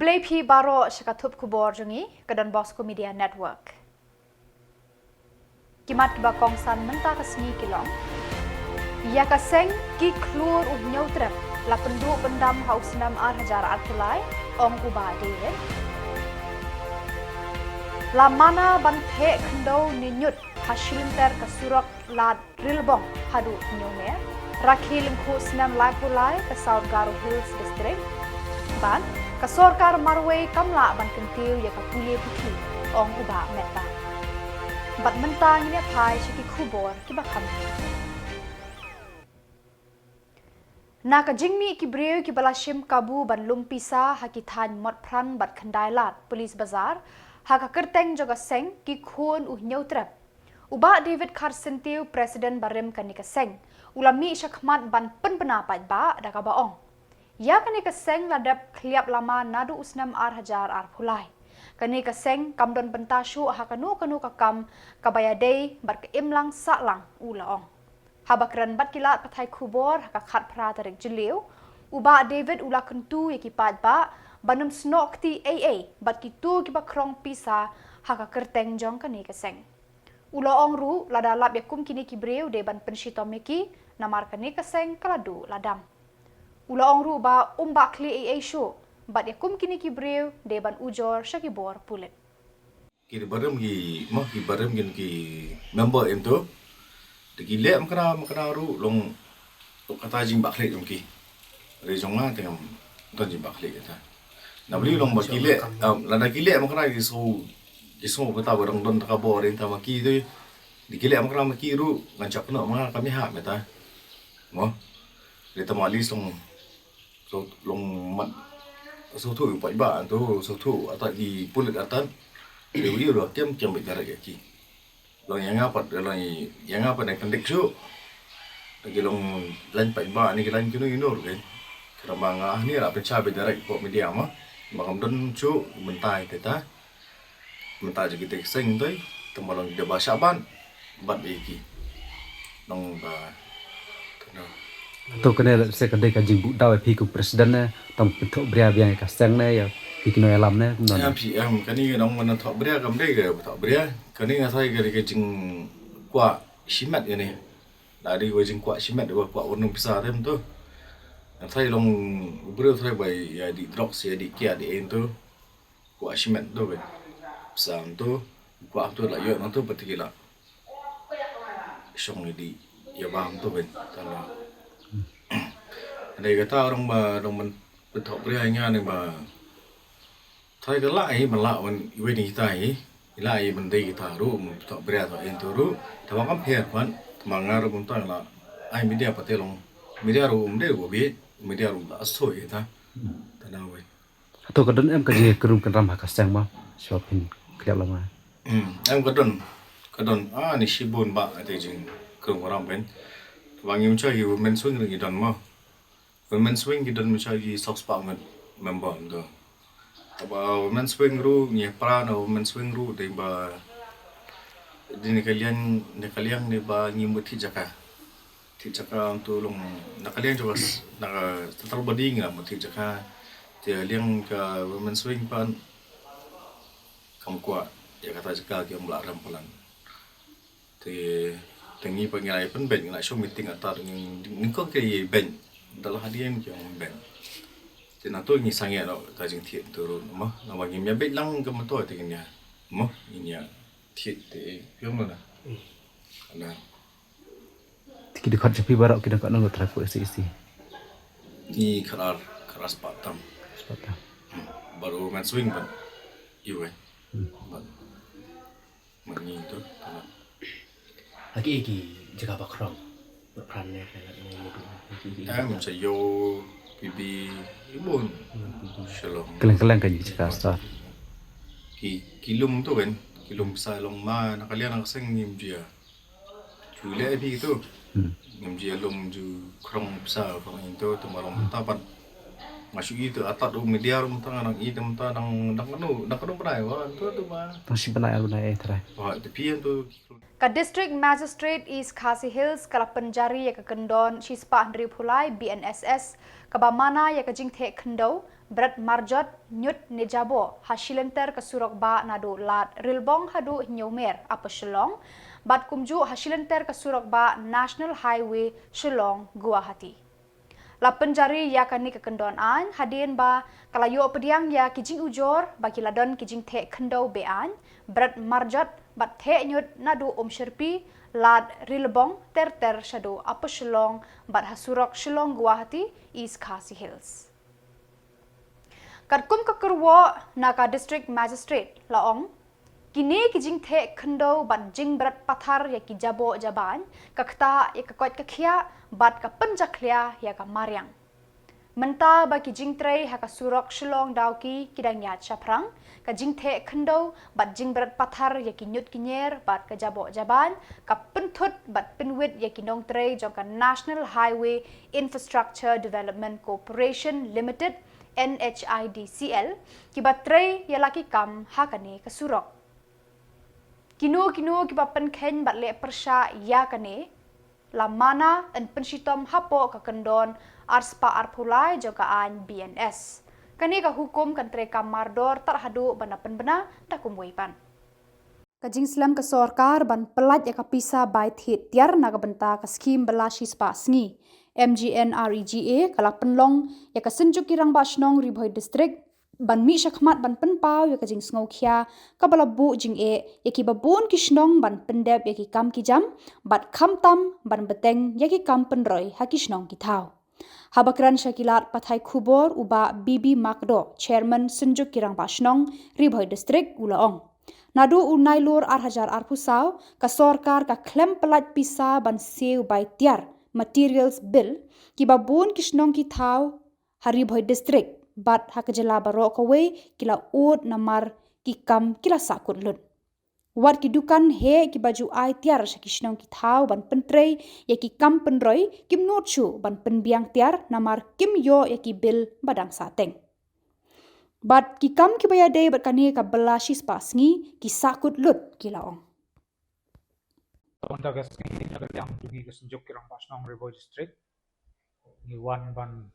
Kablay pi baro syakatup Khuborjylla ke donbosco media network. Kimat bakong san mentah kesni Shillong. Ia kaseng ki klur nyautrep la pendu pendam haus 6,000 artulai ong uba David. La mana ban phe kendo ninyut hasilinter kasurok la rilbong hadu nyome rakhil khu 6 lai ke South Garo Hills district. Ban kasorkar marway kamla ban kentiu ya kapuli putih ong uba meta. Bat mentang ini pai syaki Khubor ki bakam. NAKA jingmi ki breu ki balashim kabu ban lumpisa hakithan mot pran bat khandailat polis bazar haka kerteng joga seng ki khun nyautrap. Uba David Karsentiu presiden barem kanika seng ulami syakmat ban penpenapat ba daka baong. Ya kanika seng ladap kliap lama nadu usnam hajar pulai. Kanika seng kamdon pentasyu hakanu kakam kabayadei bat keimlang saklang ulaong. Habakran bat kilat patai Khubor hakakat pratarik Jylliew. Uba David ula kentu yakipat ba banum snok ti AA bat kitu kiba krong pisa haka kerteng jong kanika seng. Ulaong ru lada lap yakum kini kibreu de ban penshitomiki namar kanika seng kaladu ladam. Ulaong ru ba umbak kli AA show bat yakum kini kibreu de ban ujor syakibor pulet. Kiri barem ki member itu digile makna ru long kata jing bakle jong ki rejong tengam ton jing bakle kata nabli long bakile lada kile makna isu kata barang don takabor enta maki tu digile makna maki ru ngancak no mga kami ha meta mo leta malis long mat so tu pai ba tu so tu ata di pulit atan dewi ro kem bicara ki long yang apa nak pendek su lagi long lan pai ba ni lan kuno inor kan kerama ni lah pecah bicara ko media mah makam don su mentai kita mentai je kita seng tu temalong dia bahasa ban bat iki long ba tu kena sekadai kaji budau pi ku presiden tam petok bria biang kaseng ne ya pikno alam ne ya PM kani nong mana thok bria kam dei ke thok bria kani ngasai ke jing kwa simat ni dari we jing kwa simat de kwa wonung pisah tem tu ngasai long bria thai bai ya di drop ya di kia di ento kwa simat tu be sam tu kwa tu la yo nong tu patikila song di ya bang tu be tanah đây kata orang ba dong men betok bria nya ni ba thai ka lai man la wan we ni tai lai man dei ta ru betok bria to en to ru tawang kam phe kwan mangar bun ta la ai media patelong media ru de go bi media ru la soi ta tanah we tu kadon em kaji kerum kenram kaseng ma shopping kliap lama em kadon ni sibun ba ate jing kerum ram ben wangim cha hi men swing ri don ma women swing kita mencari socks banget member tu. Tapi women swing ru ni peran women swing ru di ba di kalian ni ba ni muti jaka untuk long nak kalian coba nak terbanding lah muti jaka dia liang ke women swing pan kamu kuat ya kata jaka dia mulai rampulan. Tengi pengilai pun ben nak show meeting atau ni kau kaya ben dalam hadiah yang ben. Jadi nato ni sangat lo kajing tiap turun, mah nama ni dia bet lang kamu tu ada ni, mah ini ya tiap te, yang mana? Ana. Kita dekat cepi barak kita dekat nang traffic isi. Ni keras patam. Sepatam. Baru main swing ban. Iwe. Ban. Mani tu. Lagi jaga bakrong berperan ni macam yo bibi ibun Shillong Keleng-keleng kaji cakap start. Kilum tu kan kilum besar long ma nak kalian nak seng ngim dia Jylla bi tu ngim dia long ju krong besar kong itu temalong tapat masuk itu atak tu media rum tang nang i tem ta nang kanu pernah wa tu ba tong si benai terai wa tepi tu Ka District Magistrate East Khasi Hills kala penjari ya ka kendon Shispa Andri Pulai BNSS ka bamana ya ka jingthe khendo Berat Marjot Nyut Nejabo hasilenter ka surok ba nadu lat rilbong hadu nyomer apa Shillong bat kumju hasilenter ka surok ba National Highway Shillong Guwahati. La penjari ya kani ke kendon an hadin ba kalayo pediang ya kijing ujor bagi ladon kijing the khendo be an Berat Marjot bat the nyut nadu sherpi lad rilbong ter shado apa Shillong bat hasurok Shillong Guwahati East Khasi Hills. Karkum kakurwo NAKA District Magistrate laong kini kijing the khendo bat jing berat pathar ya ki jabo jaban kakta ya ka kot kakhia bat ka penjaklia ya ka mariang menta ba kijing trei ha ka surok Shillong dauki kidang ya chaprang ka jing the khendo bat jing berat pathar ya ki nyut kinyer bat ka jabo jaban ka penthut bat penwit ya ki nong trei jong ka National Highway Infrastructure Development Corporation Limited NHIDCL ki batrei ya laki kam hakane ka surok kinu ki papen ken bat le persya ya kane la mana en pensitom hapo ka kendon arspa arpulai joka an BNS kane ka hukum kan tre kamardor terhadu bana penbena takumweipan kajing slam ka sorkar ban pelat ya ka pisa bai thit tiar na ka benta ka skim belashi spa sngi MGNREGA kala penlong ya ka senjuk kirang basnong ribhoi district ban mi shakmat ban penpau ya ka jing sngo khia ka bala bu jing e ya ki babun kishnong ban pendep ya ki kam ki jam bat kham tam ban beteng ya ki kam penroi ha kishnong ki thau habakran shakilat pathai Khubor uba BB Makdo chairman senjuk kirang basnong ribhoi district ulaong nadu unai lur arhajar arpusau ka sorkar ka klem pelat pisa ban seu bai tiar materials bill ki babun kishnong ki thau haribhoi district bat hakajala barok away kila ud namar ki kam kila sakut lut wat ki dukan he ki baju ai tiar sakishnong ki thau ban pentrei ya ki kam penroi kim not chu ban penbiang tiar namar kim yo ya ki bill badang sateng bat ki kam ki baya dei bat kani ka belashi spasngi ki sakut lut kila ong Untuk kesini yang pergi ke senjuk kirang pasnong River District, ni wan ban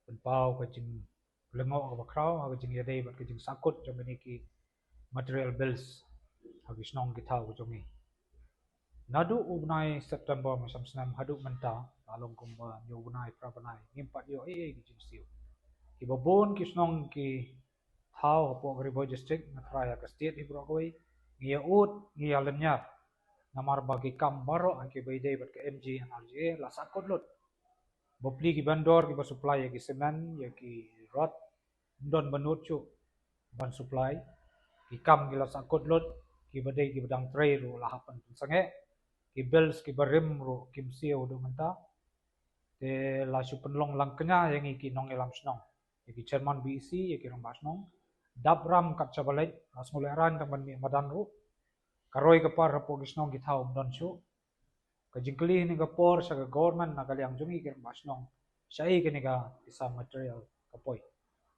penpau kecing lengok ke bakrau, kecing yadai bat kecing sakut jom ini ki material bills, habis nong kita kecungi. Nadu ubnai September macam senam hadu menta, lalong kumba nyu ubnai prabanai, ngimpat yo kecing siu. Ki babon kisnong ki thau hapo River District natraya ke state ibrokoi, ngia ut ngia lenyar. Namar bagi kam baro angke baidai bat ke MG NRGA la sakot lot bopli ki bandor ki supply ya ki semen ya ki rod don banut chu ban supply ki kam ki la sakot lot ki badai ki badang tray ru la hapan sange ki bills ki barim ru kim siu do menta te la su penlong lang kenya yang ki nong elam snong ya ki chairman BEC ya ki rong basnong dabram kat chabalai asmuleran tang ban mi madan ru karoi ke par rapo gisnong ki thau don chu ka jingkli ni ka por sa ka government na kaliang jungi ker basnong sai ke ni ka isa material kapoi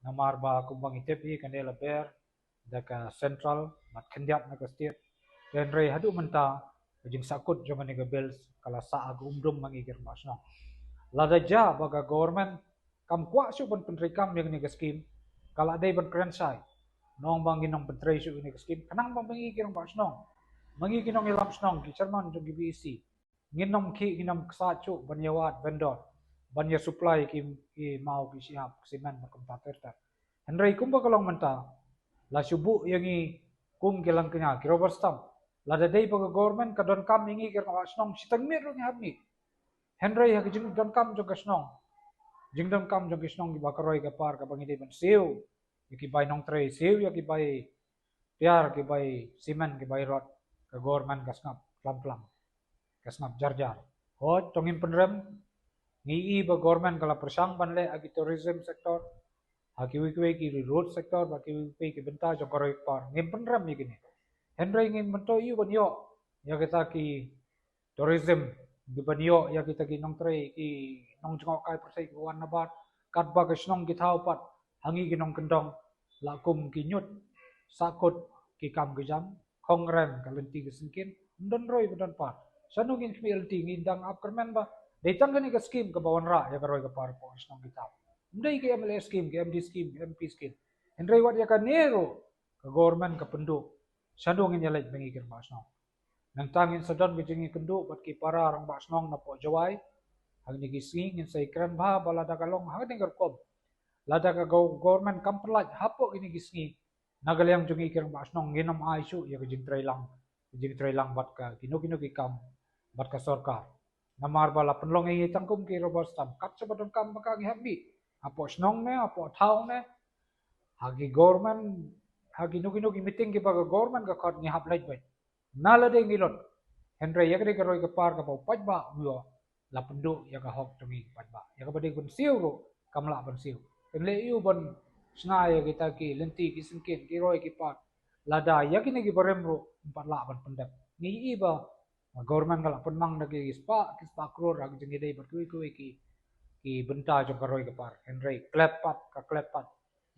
namar ba kumbang itepi kanela ber da ka central mat khendiat na ka state den rei hadu menta jing sakut joma ni ka bills kala sa ag umdum mangi ker basnong lada ja ba ka government kam kwa su ban pentri kam yang ni ka scheme kala dai ban krensai nong bang ginong pentri su ni ka scheme kanang bang mangi ker basnong mangi kinong ilam snong ki chairman jo GBC nginom ki nginom ksachu banyawat vendor banya supply ki mau ki siap semen makom paterta henry kumba kalong menta la subu yangi kum kelang kenya ki robert stam la dai pa government ka don kam ingi ki snong sitang mir ro ngami henry ha ki jing don kam jo snong jing don kam jo snong ki bakaroi ka par ka bangi dei ban seu ki bai nong tray seu ya ki bai tiar ki bai semen ki bai rod ke government kasngap plam kasngap jar hot tongin penrem ngi ba government kala persang banle agi tourism sector agi wikwe ki road sector baki wikwe ki benta jo koroi par ngim penrem ni gini henry ngim mento yu banyo ya kita ki tourism di banyo ya kita ki nong tre ki nong jengok kai persai ki wan nabat kat ba ka snong ki thau pat hangi ki nong kendong la kum ki nyut sakut ki kam ki jam kongrem ka lenti ki singkin don roi don pat sanungin mi lenti ngindang ap kermen ba detang ni ka scheme ka bawan ra ya ka roi ka par po snong ki thau ndai ki MLA scheme ki MD scheme ki MP scheme Henry wat ya ka nero ka government ka penduk sanungin ya lek bengi ker ba snong nang tangin sadon ki jingi kenduk bat ki para rang ba snong na po jawai hang ni gising ngin sai kran ba balada kalong hang ni kom lada ka government kamplat hapo ini gisngi nagalyang jungi kirang ba snong nginam aisu ya jing trai lang bat ka kino ki kam bat ka sarkar namar bala penlong ngi tangkum ki robos tam kat sabadon kam baka ngi habi apo snong ne apo thau ne hagi government hagi nuki meeting ki baga government ka khot ngi hap lait bai nala de ngilot henry yakri ka roi ka par ka pau paj ba uyo la pendu ya ka hok tungi paj ba ya ka bade kun siu ro kamla ban siu kenle iu ban snaya kita ki lenti ki singkin ki roi ki par lada yakini ki barem ro empat la ban pendap ni iba government kala penmang na ki spa crore ag jengi dei bat kui ki benta jo ka roi ka par henry klepat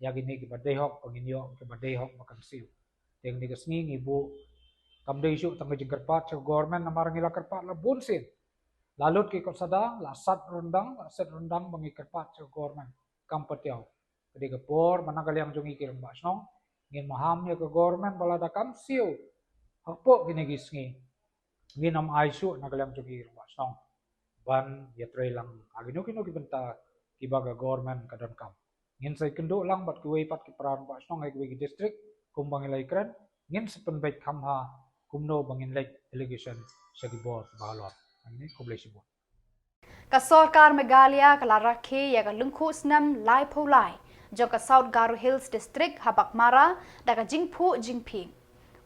yakini ki badai hok pangin yo ki badai hok makan siu teng ni ka sngi bu kam dei su tang jing kerpat so government namar ngila kerpat la bunsin lalut ki kot sadang la set rundang bangi kerpat so government kam patiau kedi ke por managalyang jungi kirang ba snong ngin maham ya ke government bala da kam siu hakpo kini gisngi nginam aisu nagalyang jungi kirang ba snong ban ya trai lang agino ki benta ki baga government kadon kam ngin sai kendo lang bat kuwei pat ki pran ba snong ai kuwei district kumbang ilai kran ngin sepen bait khamha kumno bangin lek delegation sa Khubor balor ani koblesibo ka sarkar Meghalaya kala rakhe ya ka lungkhu snam lai pholai jo ka South Garo Hills district habak mara da ka jingphu jingphing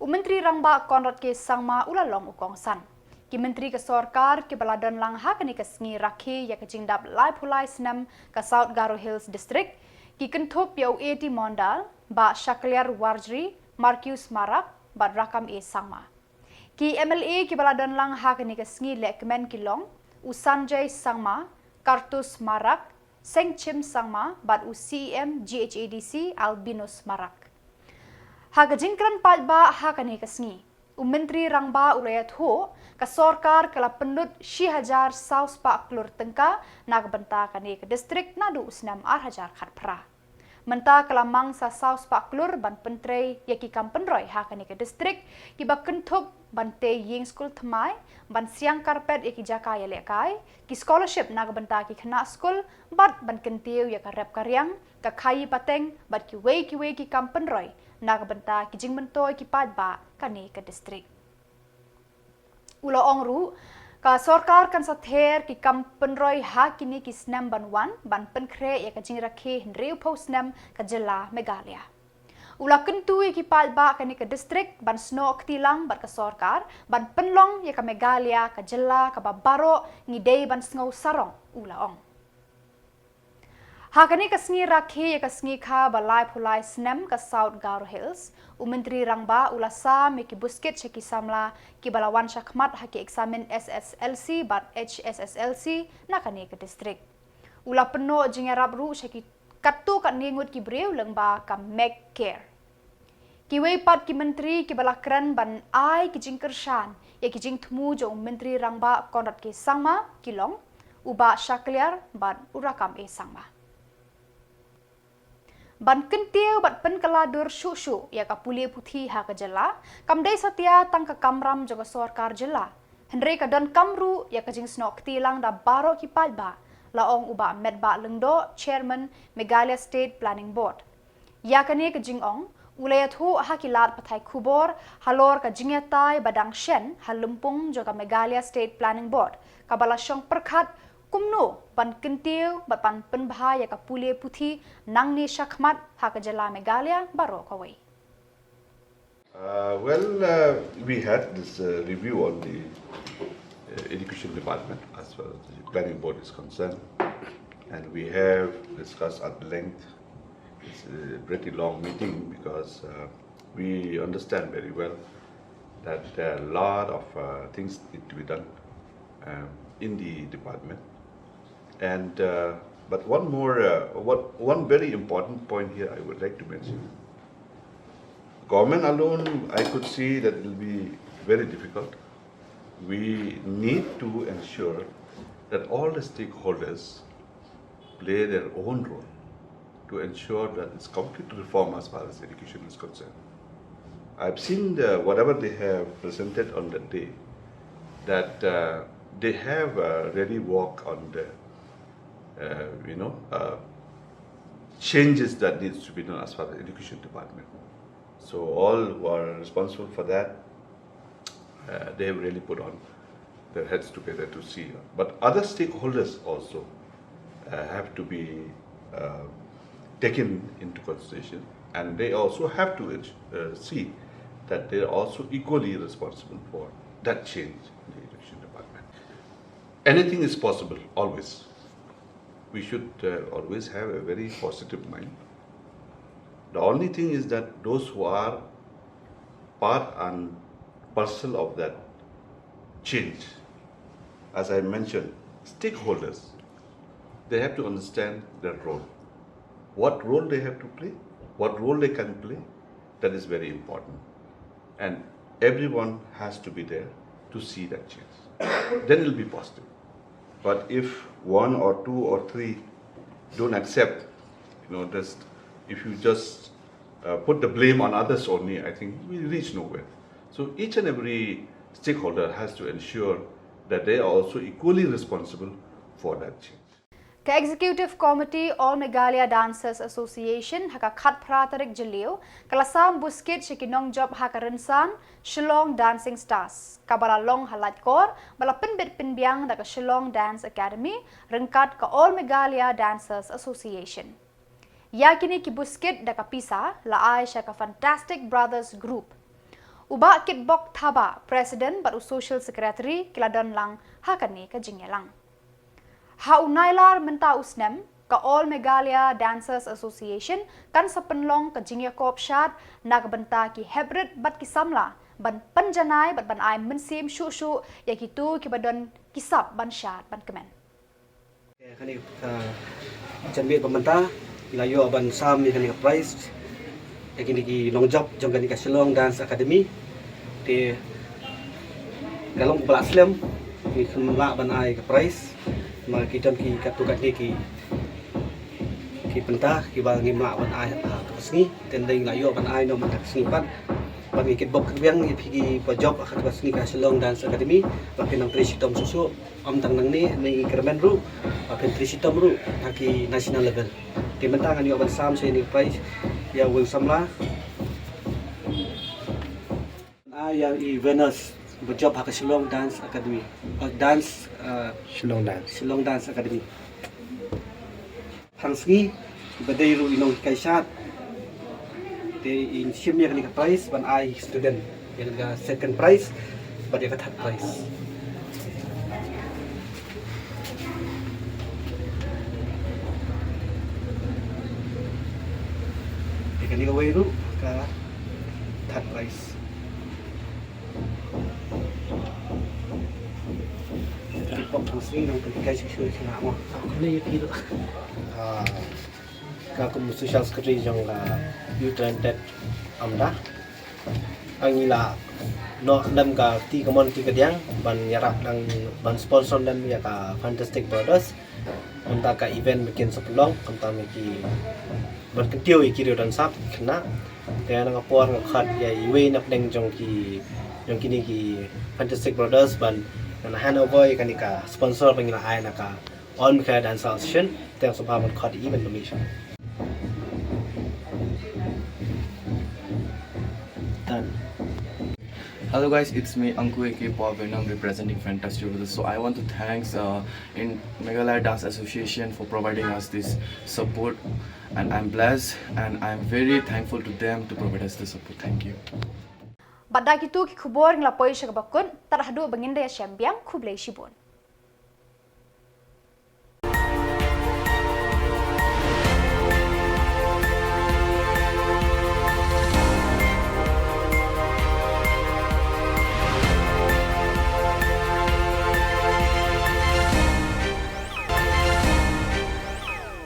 umentri rangba konrat ke sangma ulalong ukong san ki menteri ka sarkar ke baladon lang ha kani ka sngi rakhe ya ka jingdap lai pholai snam ka South Garo Hills district ki kenthop ya UAT mondal ba shakliar warjri Marcus Marak ba rakam e sangma ki MLA ki baladon lang ha kani ka sngi lekmen kilong Usanjay Sangma, Kartus Marak, Sengchim Sangma, bat UCM GHADC Albinus Marak. Haga jingkran palba hakani kasngi. Menteri rangba ulayat ho ka sarkar kala pendut 1000 saus pa klur tengka nagbenta kani ke distrik nadu usnam 8000 khatpra. Menta kelamang sa saus pa klur ban pentrei yaki kam penroi hakani ke distrik ki bakenthop bante ying school thamai ban siang karpet yaki jaka ya lekai ki scholarship nagbenta ki khana school bat ban kentiu ya ka rep karyang ka khai pateng bat ki wei ki kam penroi nagbenta ki jingmentoi ki padba kani ke distrik ulo ongru ka sarkar kan sather ki kam penroi ha kini ki snam ban wan ban penkre ya ka jing rakhe hreu pho snam ka Jylla Meghalaya ula kentui ki palba kani ke distrik ban snok tilang bat ka sarkar ban penlong ya ka Meghalaya ka Jylla ka babaro ngidei ban sngo sarong ula ong hakani ka sngi rakhe ya ka sngi kha balai phulai snam ka South Garo Hills umentri rangba ula sa me ki busket cheki samla ki balawan shakmat haki examen SSLC bat HSSLC nakani ke distrik ula peno jingarap ru cheki katu kat ningut ki breu lengba ka make care ki wei pat ki menteri ki balakran ban ai ki jingkershan ya ki jing thmu jo menteri rangba konrat ki sangma kilong uba shakliar ban urakam e sangma ban kentiu bat penkaladur shu ya ka puli puthi ha ka Jylla kamdei satya tang ka kamram jo ka sarkar Jylla henry ka don kamru ya ka jing snok tilang da baro ki palba laong uba medba lengdo chairman Meghalaya State Planning Board ya kani ka jing ong ulayat hu hakilat pathai Khubor halor ka jingyatai badang shen halumpung jo ka Meghalaya State Planning Board kabala syong perkhat kumno ban kentiu bat pan penbha ya ka puli puthi nangni shakmat ha ka Jylla Meghalaya baro kawai We had this review on the education department as far as the planning board is concerned, and we have discussed at length. It's a pretty long meeting because we understand very well that there are a lot of things need to be done in the department, and But one more, one very important point here I would like to mention. Government alone, I could see that it will be very difficult. We need to ensure that all the stakeholders play their own role to ensure that it's complete reform as far as education is concerned. I've seen whatever they have presented on that day, that they have really worked on the changes that needs to be done as far as the education department. So all who are responsible for that, they have really put on their heads together to see. But other stakeholders also have to be taken into consideration, and they also have to see that they are also equally responsible for that change in the education department. Anything is possible, always. We should always have a very positive mind. The only thing is that those who are part and parcel of that change, as I mentioned, stakeholders, they have to understand their role. What role they have to play, what role they can play, that is very important. And everyone has to be there to see that change. Then it will be positive. But if one or two or three don't accept, if you just put the blame on others only, I think we reach nowhere. So each and every stakeholder has to ensure that they are also equally responsible for that change. Ka Executive Committee All Meghalaya Dancers Association haka khat pratarik Jylliew kalasam busket shikinong job haka rensan Shillong Dancing Stars kabala long halat kor bala pinbit pinbiang da ka Shillong Dance Academy rengkat ka All Meghalaya Dancers Association. Yakini ki busket da ka pisa la Aisha ka Fantastic Brothers Group. Uba kitbok thaba President baru Social Secretary kiladon lang hakani ka Jingyalang. Ha unailar menta usnem ka All Meghalaya Dancers Association kan sa penlong ka Jingya Kopshat nagbenta ki hybrid bat ki Samla ban panjanai bat ban ai mensim shu yakitu ki badon kisap ban shat ban kemen. Kani jambi pemerintah layo ban sam ni kani prize yakini ki long job jong kani ka Shillong Dance Academy te galong belas lem ki khumla ban ai ka prize mà ki ton ki katukat ni ki pentah ki ba ngi ma ban ai kasni ten ding la yo ban ai no man kasni pan ban ki bok yang ki pa job khat kasni ka Shillong Dance Academy ba pinang trisitom susu am tang nang ni increment ru ba pin trisitom ru ki national level ti mentang ani ban sam se ni prize ya will Samla ya i Venus berjob hak Shillong Dance Academy Shillong Dance Academy Hangsgi badairu inong kaisat te in shimya ni ka prize ban ai student yang ga second prize badai ka third prize ikan ni ka wairu ka third prize Kakum social secretary jong you talented amda ang ila no nam ka ti kamon ti kadiang ban yarap nang ban sponsor dan ya ka Fantastic Brothers unta ka event bikin sepelong unta miki ban ketiau iki dan sap kena te nang apor ng khat ya iwe nap deng jong kini ki Fantastic Brothers ban na Hanover kanika sponsor pangila ai naka All Meghalaya Dance Association teng subhaman khat event donation. Done. Hello guys, it's me Anku aka Pavenam representing Fantastic Brothers. So I want to thanks in Meghalaya Dance Association for providing us this support, and I'm blessed and I'm very thankful to them to provide us the support. Thank you. Badai kitu ki Khubor nglapoy siya bakun tarahdu banginda ya syambiang Khublay Shibon.